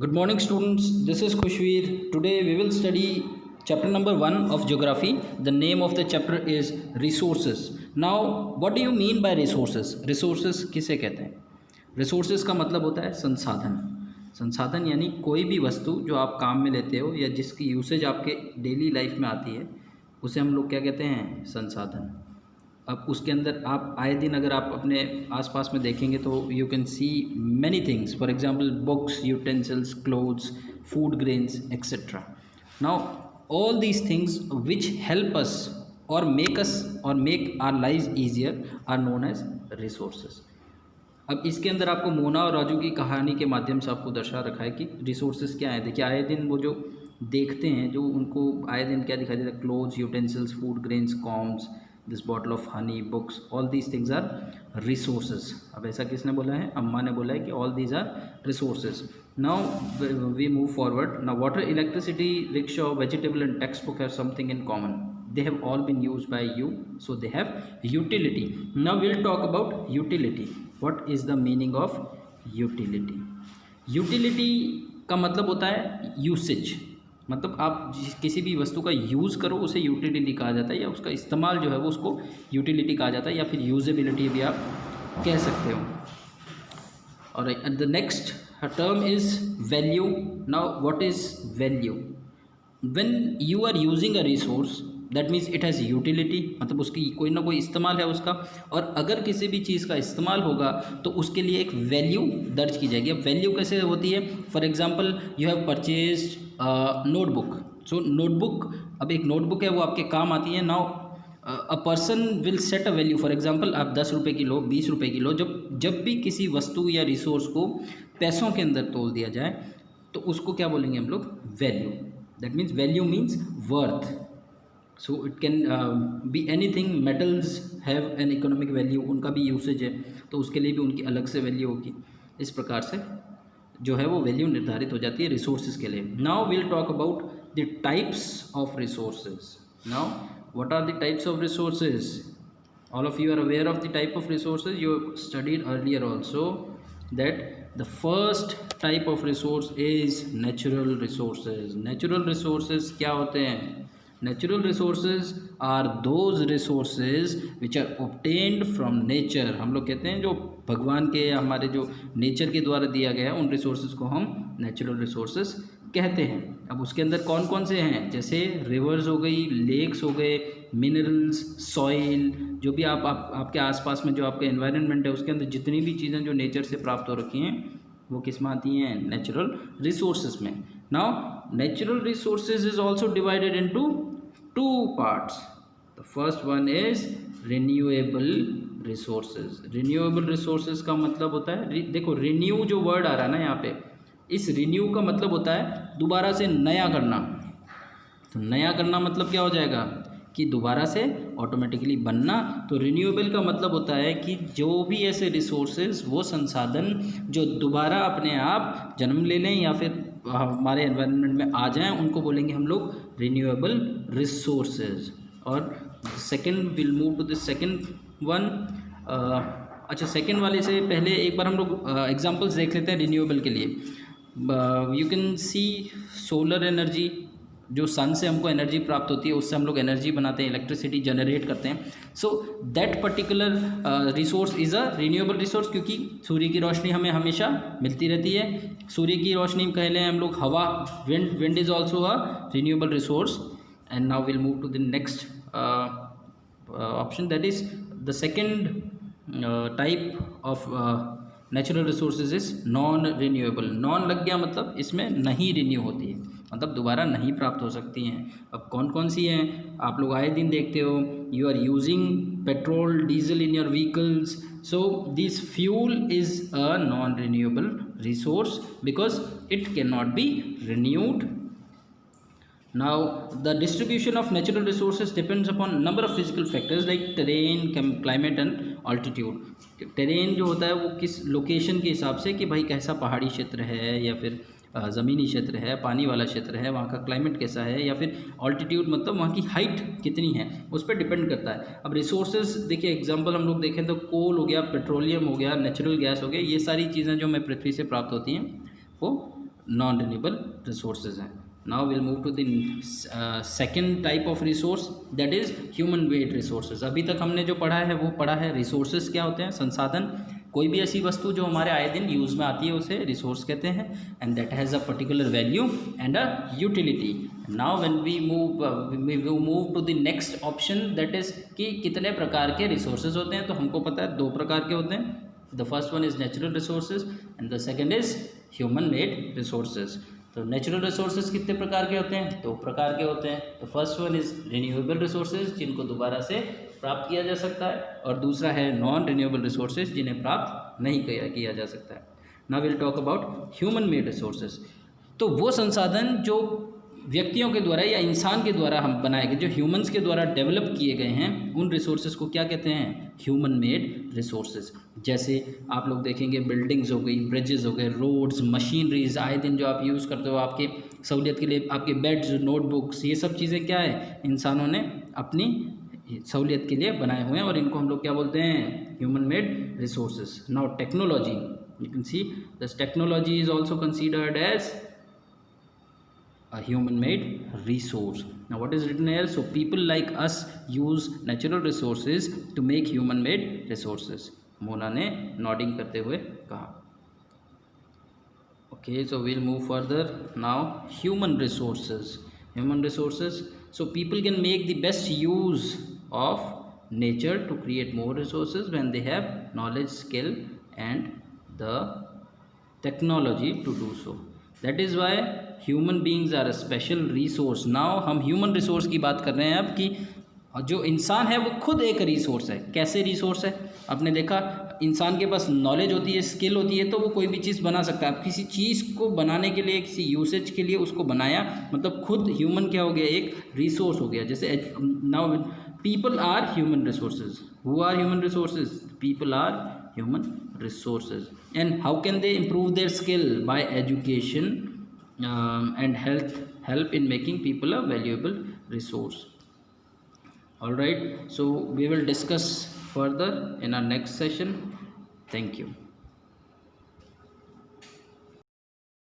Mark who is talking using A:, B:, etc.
A: Good morning, students. This is Khushveer. Today we will study chapter number 1 of geography. The name of the chapter is resources. Now, what do you mean by resources? Resources किसे कहते हैं? Resources का मतलब होता है संसाधन. संसाधन यानी कोई भी वस्तु जो आप काम में लेते हो या जिसकी यूसेज आपके डेली लाइफ में आती है, उसे हम लोग क्या कहते हैं? संसाधन. अब उसके अंदर आप आए दिन अगर आप अपने आसपास में देखेंगे तो you can see many things. For example books, utensils, clothes, food grains etcetera. Now all these things which help us और make our life easier are known as resources. अब इसके अंदर आपको मोना और राजू की कहानी के माध्यम से आपको दर्शा रखा है कि रिसोर्सेज क्या है. देखिए, आए दिन वो जो देखते हैं, जो उनको आए दिन क्या दिखाई देता है? Clothes, utensils, food grains, combs, this bottle of honey, books, all these things are resources. अब ऐसा किसने बोला है? अम्मा ने बोला है कि all these are resources. Now we move forward. Now water, electricity, rickshaw, vegetable and text book have something in common. They have all been used by you, so they have utility. Now we'll talk about utility. What is the meaning of utility? Utility का मतलब होता है usage. मतलब आप किसी भी वस्तु का यूज़ करो उसे यूटिलिटी कहा जाता है, या उसका इस्तेमाल जो है वो उसको यूटिलिटी कहा जाता है, या फिर यूजेबिलिटी भी आप कह सकते हो. और the next term is value. Now what is value? When you are using a resource, that means it has utility, मतलब उसकी कोई ना कोई इस्तेमाल है उसका. और अगर किसी भी चीज़ का इस्तेमाल होगा तो उसके लिए एक वैल्यू दर्ज की जाएगी. अब वैल्यू कैसे होती है? For example you have purchased notebook. So notebook, अब एक नोटबुक है वो आपके काम आती है. Now a person will set a value. For example आप 10 रुपये की लो, 20 रुपये की लो. जब भी किसी वस्तु या रिसोर्स को पैसों के अंदर तोल दिया जाए तो उसको क्या बोलेंगे हम लोग? Value. That means value means worth. So it can be any thing. Metals have an economic value, उनका भी यूसेज है तो उसके लिए भी उनकी अलग से वैल्यू होगी. इस प्रकार से जो है वो वैल्यू निर्धारित हो जाती है रिसोर्सेज के लिए. Now will talk about the types of resources. Now what are the types of resources? All of you are aware of the type of resources. You studied earlier also that the first type of resource is natural resources. Natural resources क्या होते हैं? Natural resources are those resources which are obtained from nature. हम लोग कहते हैं जो भगवान के या हमारे जो नेचर के द्वारा दिया गया है उन रिसोर्सेज को हम नेचुरल रिसोर्सेज कहते हैं. अब उसके अंदर कौन कौन से हैं? जैसे रिवर्स हो गई, लेक्स हो गए, मिनरल्स, सॉइल, जो भी आपके आसपास में जो आपका एनवायरनमेंट है उसके अंदर जितनी भी चीज़ें जो नेचर से प्राप्त हो रखी हैं वो किस में आती हैं? नेचुरल रिसोर्सेज में. Now natural resources is also divided into two parts. The first one is renewable resources. Renewable resources का मतलब होता है, देखो renew जो वर्ड आ रहा है ना यहाँ पे, इस renew का मतलब होता है दोबारा से नया करना. तो नया करना मतलब क्या हो जाएगा कि दोबारा से ऑटोमेटिकली बनना. तो रिन्यूएबल का मतलब होता है कि जो भी ऐसे रिसोर्सेज, वो संसाधन जो दोबारा अपने आप जन्म ले लें या फिर हमारे एनवायरनमेंट में आ जाएं, उनको बोलेंगे हम लोग रिन्यूएबल रिसोर्सेज. और second will move to the second one. अच्छा, सेकंड वाले से पहले एक बार हम लोग एग्जांपल्स देख लेते हैं रिन्यूएबल के लिए. You can C solar energy, जो सन से हमको एनर्जी प्राप्त होती है, उससे हम लोग एनर्जी बनाते हैं, इलेक्ट्रिसिटी जनरेट करते हैं. So that particular resource is a renewable resource, क्योंकि सूर्य की रोशनी हमें हमेशा मिलती रहती है. सूर्य की रोशनी कह लें हम लोग हवा, wind is also a renewable resource. And now will move to the next option, that is the second type of natural resources is non renewable. Non लग गया मतलब इसमें नहीं रिन्यू होती है, मतलब दोबारा नहीं प्राप्त हो सकती हैं. अब कौन कौन सी हैं? आप लोग आए दिन देखते हो, you are using petrol, diesel in your vehicles. So this fuel is a non renewable resource because it can not be renewed. Now the distribution of natural resources depends upon number of physical factors like terrain, climate and altitude. terrain जो होता है वो किस location के हिसाब से, कि भाई कैसा पहाड़ी क्षेत्र है या फिर ज़मीनी क्षेत्र है, पानी वाला क्षेत्र है, वहाँ का क्लाइमेट कैसा है, या फिर ऑल्टीट्यूड मतलब वहाँ की हाइट कितनी है, उस पर डिपेंड करता है. अब रिसोर्सेज देखिए, एग्जांपल हम लोग देखें तो कोल हो गया, पेट्रोलियम हो गया, नेचुरल गैस हो गया, ये सारी चीज़ें जो हमें पृथ्वी से प्राप्त होती हैं वो नॉन रिन्यूएबल रिसोर्सेज हैं. Now we'll move to the second type of resource, that is human made resources. अभी तक हमने जो पढ़ा है वो पढ़ा है resources क्या होते हैं, संसाधन. कोई भी ऐसी वस्तु जो हमारे आए दिन यूज़ में आती है उसे रिसोर्स कहते हैं, and that has a particular value and a utility. Now when we move to the next option, that is कि कितने प्रकार के रिसोर्सेज होते हैं. तो हमको पता है 2 प्रकार के होते हैं. The first one is natural resources and the second is human made resources. तो नेचुरल रिसोर्सेज कितने प्रकार के होते हैं, 2 प्रकार के होते हैं. तो first one is renewable resources, जिनको दोबारा से प्राप्त किया जा सकता है, और दूसरा है नॉन रिन्यूएबल रिसोर्सेज, जिन्हें प्राप्त नहीं किया जा सकता है. Now will talk about human made resources. तो वो संसाधन जो व्यक्तियों के द्वारा या इंसान के द्वारा हम बनाए गए, जो ह्यूमंस के द्वारा डेवलप किए गए हैं, उन रिसोर्सेज को क्या कहते हैं, ह्यूमन मेड रिसोर्सेज. जैसे आप लोग देखेंगे बिल्डिंग्स हो गई, ब्रिजेस हो गए, रोड्स, मशीनरीज आए दिन जो आप यूज़ करते हो आपके सहूलियत के लिए, आपके बेड्स, नोटबुक्स, ये सब चीज़ें क्या है, इंसानों ने अपनी सहूलियत के लिए बनाए हुए हैं, और इनको हम लोग क्या बोलते हैं, human made resources. Now technology, you can see this technology is also considered as a human made resource. Now what is written here, so people like us use natural resources to make human made resources. Mona ने nodding करते हुए कहा. Okay, so we'll move further. Now human resources. So people can make the best use of nature to create more resources when they have knowledge, skill and the technology to do so. That is why human beings are a special resource. Now हम human resource की बात कर रहे हैं अब, कि जो इंसान है वो खुद एक रिसोर्स है. कैसे रिसोर्स है, आपने देखा इंसान के पास नॉलेज होती है, स्किल होती है, तो वो कोई भी चीज़ बना सकता है. अब किसी चीज़ को बनाने के लिए, किसी यूसेज के लिए उसको बनाया, मतलब खुद ह्यूमन क्या हो गया, एक रिसोर्स हो गया. जैसे now people are human resources. Who are human resources, people are human resources. And how can they improve their skill, by education and help in making people a valuable resource. All right, so we will discuss further in our next session. Thank you.